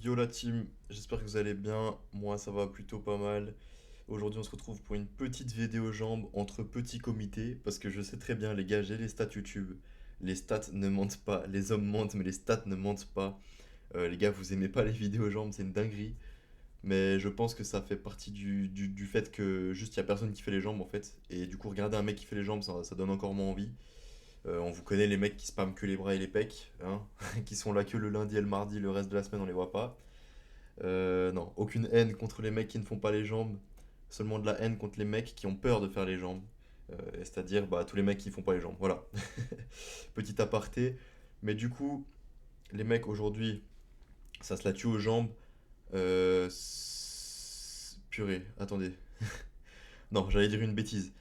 Yo la team, j'espère que vous allez bien. Moi ça va plutôt pas mal. Aujourd'hui on se retrouve pour une petite vidéo jambes entre petits comités parce que je sais très bien les gars, j'ai les stats YouTube. Les stats ne mentent pas, les hommes mentent mais les stats ne mentent pas. Les gars vous aimez pas les vidéos jambes, c'est une dinguerie. Mais je pense que ça fait partie du fait que juste il y a personne qui fait les jambes en fait. Et du coup regarder un mec qui fait les jambes ça donne encore moins envie. On vous connaît les mecs qui spamment que les bras et les pecs, hein, qui sont là que le lundi et le mardi, le reste de la semaine on les voit pas. Non, aucune haine contre les mecs qui ne font pas les jambes, seulement de la haine contre les mecs qui ont peur de faire les jambes. C'est-à-dire bah, tous les mecs qui font pas les jambes. Voilà. Petit aparté. Mais du coup, les mecs aujourd'hui, ça se la tue aux jambes. Purée, attendez. Non, j'allais dire une bêtise.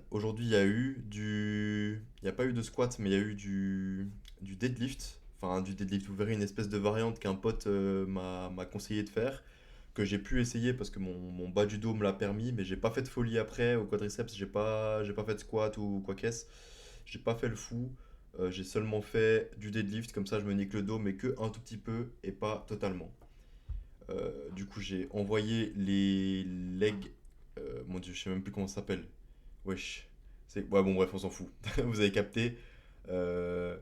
Aujourd'hui, il y a eu du. Il n'y a pas eu de squat, mais il y a eu du deadlift. Enfin, du deadlift. Vous verrez une espèce de variante qu'un pote m'a conseillé de faire, que j'ai pu essayer parce que mon bas du dos me l'a permis, mais j'ai pas fait de folie après au quadriceps. J'ai pas fait de squat ou quoi qu'est-ce. J'ai pas fait le fou. J'ai seulement fait du deadlift, comme ça je me nique le dos, mais que un tout petit peu et pas totalement. Du coup, j'ai envoyé les legs. Mon dieu, je sais même plus comment ça s'appelle. Wesh. Ouais, bon, bref, on s'en fout. Vous avez capté. Euh...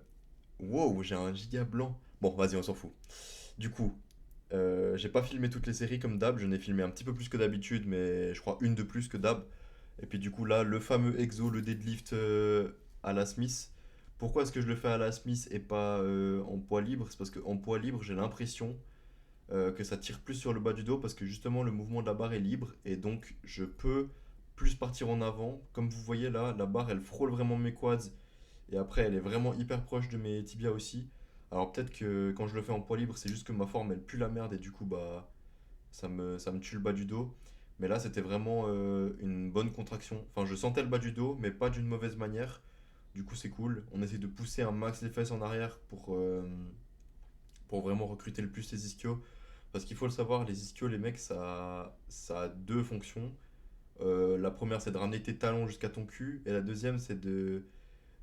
Wow, j'ai un giga blanc. Bon, vas-y, on s'en fout. Du coup, j'ai pas filmé toutes les séries comme d'hab. Je n'ai filmé un petit peu plus que d'habitude, mais je crois une de plus que d'hab. Et puis, du coup, là, le fameux exo, le deadlift à la Smith. Pourquoi est-ce que je le fais à la Smith et pas en poids libre? C'est parce qu'en poids libre, j'ai l'impression que ça tire plus sur le bas du dos parce que justement le mouvement de la barre est libre et donc je peux plus partir en avant. Comme vous voyez là, la barre elle frôle vraiment mes quads et après elle est vraiment hyper proche de mes tibias aussi. Alors peut-être que quand je le fais en poids libre, c'est juste que ma forme elle pue la merde et du coup bah ça me tue le bas du dos. Mais là c'était vraiment une bonne contraction. Enfin je sentais le bas du dos mais pas d'une mauvaise manière. Du coup c'est cool. On essaie de pousser un max les fesses en arrière pour vraiment recruter le plus les ischios. Parce qu'il faut le savoir, les ischios, les mecs, ça a deux fonctions. La première, c'est de ramener tes talons jusqu'à ton cul. Et la deuxième, c'est de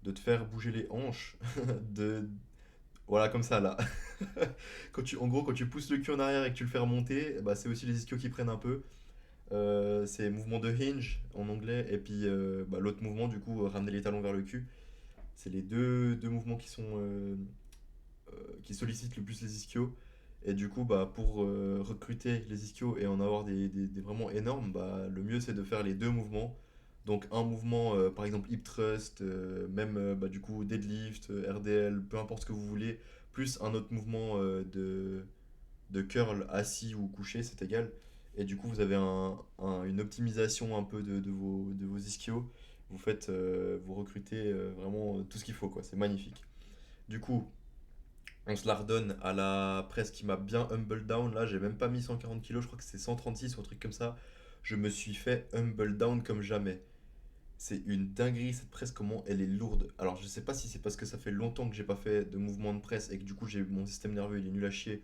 te faire bouger les hanches. de... Voilà, comme ça, là. En gros, quand tu pousses le cul en arrière et que tu le fais remonter, bah, c'est aussi les ischios qui prennent un peu. C'est mouvement de hinge en anglais. Et puis bah, l'autre mouvement, du coup, ramener les talons vers le cul. C'est les deux mouvements qui sollicitent le plus les ischios. Et du coup, bah, pour recruter les ischios et en avoir des vraiment énormes, bah, le mieux c'est de faire les deux mouvements. Donc un mouvement, par exemple hip thrust, même bah, du coup deadlift, RDL, peu importe ce que vous voulez, plus un autre mouvement de curl assis ou couché, c'est égal. Et du coup, vous avez une optimisation un peu de vos ischios. Vous recrutez vraiment tout ce qu'il faut, quoi. C'est magnifique. Du coup, on se la redonne à la presse qui m'a bien humble down. Là, j'ai même pas mis 140 kilos, je crois que c'est 136 ou un truc comme ça. Je me suis fait humble down comme jamais. C'est une dinguerie cette presse, comment elle est lourde. Alors, je sais pas si c'est parce que ça fait longtemps que j'ai pas fait de mouvement de presse et que du coup, mon système nerveux il est nul à chier.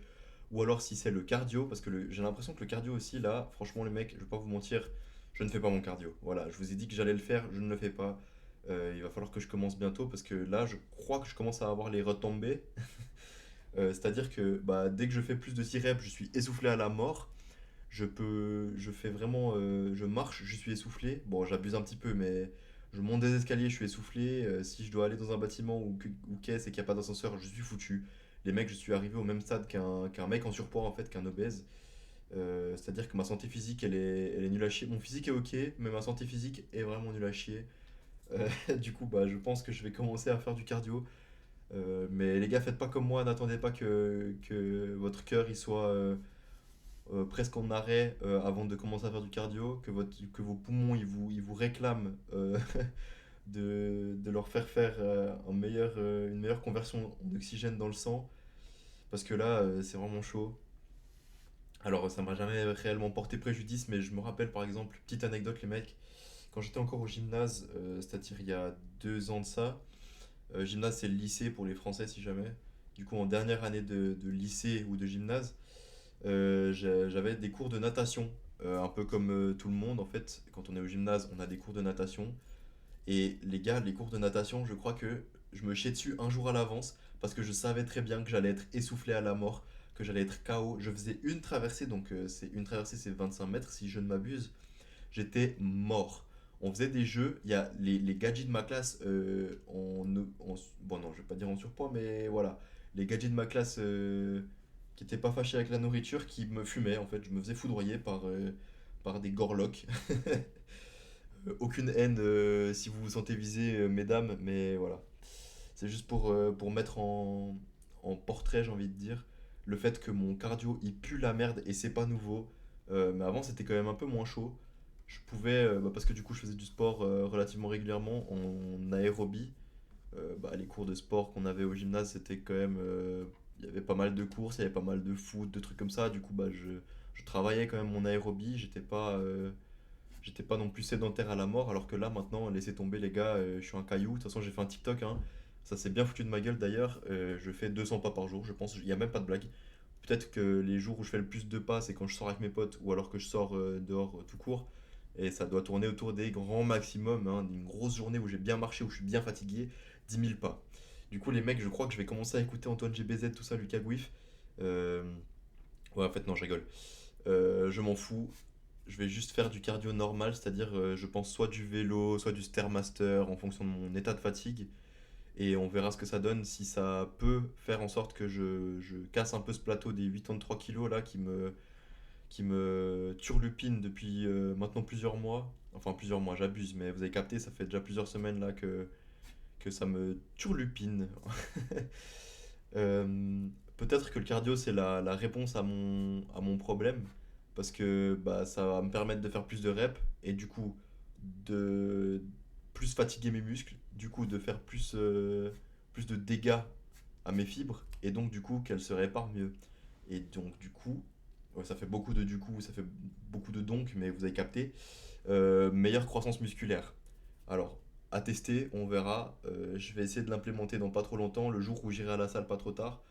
Ou alors si c'est le cardio, parce que j'ai l'impression que le cardio aussi, là, franchement, les mecs, je vais pas vous mentir, je ne fais pas mon cardio. Voilà, je vous ai dit que j'allais le faire, je ne le fais pas. Il va falloir que je commence bientôt parce que là, je crois que je commence à avoir les retombées. C'est-à-dire que bah, dès que je fais plus de 6 reps, je suis essoufflé à la mort. Je fais vraiment, je marche, je suis essoufflé. Bon, j'abuse un petit peu, mais je monte des escaliers, je suis essoufflé. Si je dois aller dans un bâtiment ou qu'est-ce et qu'il n'y a pas d'ascenseur, je suis foutu. Les mecs, je suis arrivé au même stade qu'un mec en surpoids en fait, qu'un obèse. C'est-à-dire que ma santé physique, elle est nulle à chier. Mon physique est ok, mais ma santé physique est vraiment nulle à chier. Du coup, bah, je pense que je vais commencer à faire du cardio. Mais les gars, faites pas comme moi, n'attendez pas que votre cœur il soit presque en arrêt avant de commencer à faire du cardio, que vos poumons ils vous réclament de leur faire une meilleure conversion d'oxygène dans le sang, parce que là c'est vraiment chaud. Alors ça m'a jamais réellement porté préjudice, mais je me rappelle par exemple, petite anecdote les mecs, quand j'étais encore au gymnase, c'est-à-dire il y a 2 ans de ça, gymnase c'est le lycée pour les Français si jamais, du coup en dernière année de lycée ou de gymnase, j'avais des cours de natation, un peu comme tout le monde en fait. Quand on est au gymnase, on a des cours de natation. Et les gars, les cours de natation, je crois que je me chiais dessus un jour à l'avance parce que je savais très bien que j'allais être essoufflé à la mort. que j'allais être KO. Je faisais une traversée, donc une traversée c'est 25 mètres si je ne m'abuse. J'étais mort. On faisait des jeux, il y a les gadgets de ma classe, bon non, je vais pas dire en surpoids, mais voilà, les gadgets de ma classe qui étaient pas fâchés avec la nourriture, qui me fumaient en fait, je me faisais foudroyer par des gorloks. Aucune haine si vous vous sentez visé, mesdames, mais voilà. C'est juste pour mettre en portrait, j'ai envie de dire, le fait que mon cardio il pue la merde et c'est pas nouveau. Mais avant c'était quand même un peu moins chaud. Je pouvais, parce que du coup je faisais du sport relativement régulièrement en aérobie. Les cours de sport qu'on avait au gymnase c'était quand même. Il y avait pas mal de courses, il y avait pas mal de foot, de trucs comme ça. Du coup je travaillais quand même mon aérobie. J'étais pas non plus sédentaire à la mort, alors que là maintenant, laissez tomber les gars, je suis un caillou. De toute façon, j'ai fait un TikTok, hein. Ça s'est bien foutu de ma gueule d'ailleurs. Je fais 200 pas par jour, je pense. Il n'y a même pas de blague. Peut-être que les jours où je fais le plus de pas, c'est quand je sors avec mes potes ou alors que je sors dehors tout court. Et ça doit tourner autour des grands maximums, hein, d'une grosse journée où j'ai bien marché, où je suis bien fatigué, 10 000 pas. Du coup, les mecs, je crois que je vais commencer à écouter Antoine GBZ, tout ça, Lucas Gouif. Euh, Ouais, en fait, non, je rigole. Je m'en fous. Je vais juste faire du cardio normal, c'est-à-dire, je pense, soit du vélo, soit du Stairmaster en fonction de mon état de fatigue. Et on verra ce que ça donne, si ça peut faire en sorte que je casse un peu ce plateau des 83 kilos là qui me turlupine depuis maintenant plusieurs mois. Enfin, plusieurs mois, j'abuse, mais vous avez capté, ça fait déjà plusieurs semaines là que ça me turlupine. Euh, Peut-être que le cardio, c'est la réponse à mon problème, parce que bah, ça va me permettre de faire plus de reps, et du coup, de plus fatiguer mes muscles, du coup, de faire plus de dégâts à mes fibres, et donc, du coup, qu'elles se réparent mieux. Et donc, du coup, ouais, ça fait beaucoup de du coup, ça fait beaucoup de donc, mais vous avez capté, meilleure croissance musculaire. Alors, à tester, on verra. Je vais essayer de l'implémenter dans pas trop longtemps, le jour où j'irai à la salle pas trop tard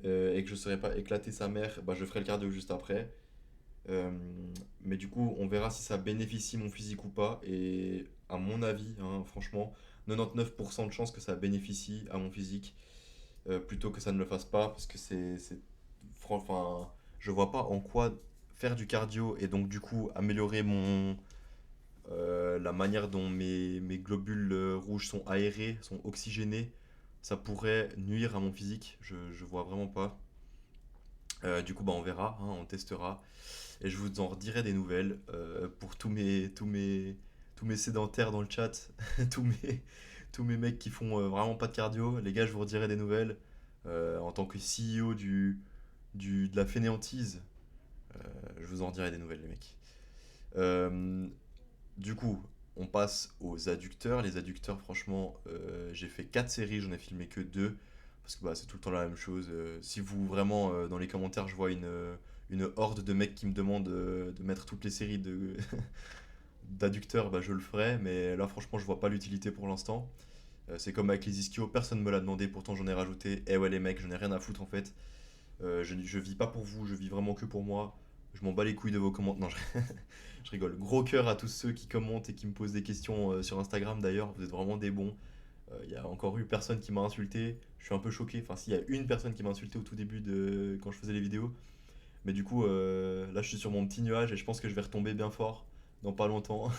et que je ne serai pas éclaté sa mère, bah, je ferai le cardio juste après. Euh, mais du coup, on verra si ça bénéficie mon physique ou pas. Et à mon avis, hein, franchement, 99% de chances que ça bénéficie à mon physique plutôt que ça ne le fasse pas. Parce que enfin, je vois pas en quoi faire du cardio et donc du coup améliorer la manière dont mes globules rouges sont aérés, sont oxygénés, ça pourrait nuire à mon physique. Je vois vraiment pas. Du coup, bah, on verra, hein, on testera. Et je vous en redirai des nouvelles pour tous mes sédentaires dans le chat, tous mes, tous mes mecs qui font vraiment pas de cardio. Les gars, je vous redirai des nouvelles. En tant que CEO de la fainéantise, je vous en redirai des nouvelles, les mecs. Euh, du coup, on passe aux adducteurs. Les adducteurs, franchement, j'ai fait 4 séries, j'en ai filmé que 2 parce que bah, c'est tout le temps la même chose. Si vous, vraiment, dans les commentaires, je vois une horde de mecs qui me demandent de mettre toutes les séries d'adducteurs, bah, je le ferai, mais là, franchement, je vois pas l'utilité pour l'instant. C'est comme avec les ischios, personne me l'a demandé, pourtant j'en ai rajouté. Eh ouais, les mecs, j'en ai rien à foutre en fait. Je vis pas pour vous, je vis vraiment que pour moi. Je m'en bats les couilles de vos commentaires. Non, je rigole. Gros cœur à tous ceux qui commentent et qui me posent des questions sur Instagram d'ailleurs. Vous êtes vraiment des bons. Il y a encore eu personne qui m'a insulté. Je suis un peu choqué. Enfin, s'il y a une personne qui m'a insulté au tout début quand je faisais les vidéos. Mais du coup, là, je suis sur mon petit nuage et je pense que je vais retomber bien fort dans pas longtemps.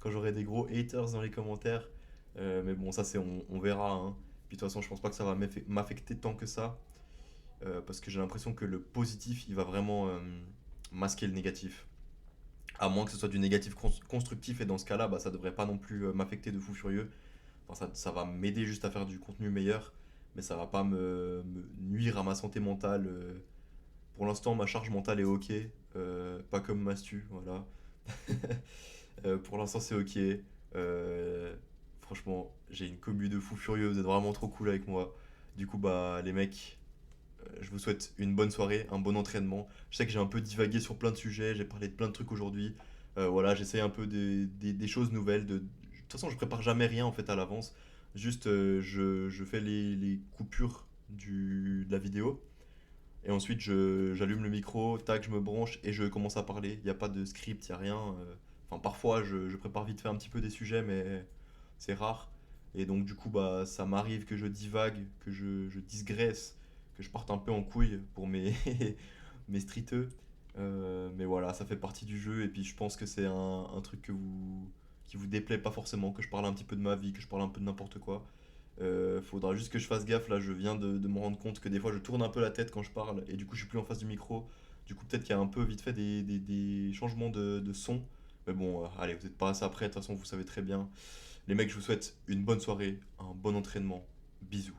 Quand j'aurai des gros haters dans les commentaires. Mais bon, ça, on verra, hein. Puis de toute façon, je pense pas que ça va m'affecter tant que ça. Parce que j'ai l'impression que le positif, il va vraiment masquer le négatif. À moins que ce soit du négatif constructif, et dans ce cas-là, bah, ça devrait pas non plus m'affecter de fou furieux. Enfin, ça va m'aider juste à faire du contenu meilleur, mais ça va pas me nuire à ma santé mentale. Pour l'instant, ma charge mentale est ok, pas comme Mastu, voilà. Pour l'instant, c'est ok. Franchement, j'ai une commu de fous furieux, vous êtes vraiment trop cool avec moi. Du coup, bah, les mecs, je vous souhaite une bonne soirée, un bon entraînement. Je sais que j'ai un peu divagué sur plein de sujets, j'ai parlé de plein de trucs aujourd'hui. Voilà, j'essaye un peu des choses nouvelles. De toute façon, je prépare jamais rien en fait à l'avance. Juste, je fais les coupures de la vidéo. Et ensuite, j'allume le micro, tac, je me branche et je commence à parler. Il n'y a pas de script, il n'y a rien. Enfin, parfois, je prépare vite fait un petit peu des sujets, mais c'est rare. Et donc, du coup, bah, ça m'arrive que je divague, que je digresse, que je parte un peu en couille pour mes, mes streeteux. Mais voilà, ça fait partie du jeu et puis je pense que c'est un truc qui vous déplaît pas forcément, que je parle un petit peu de ma vie, que je parle un peu de n'importe quoi. Faudra juste que je fasse gaffe, là je viens de me rendre compte que des fois je tourne un peu la tête quand je parle et du coup je suis plus en face du micro. Du coup peut-être qu'il y a un peu vite fait des changements de son. Mais bon, allez, vous n'êtes pas à ça près, de toute façon vous savez très bien. Les mecs, je vous souhaite une bonne soirée, un bon entraînement. Bisous.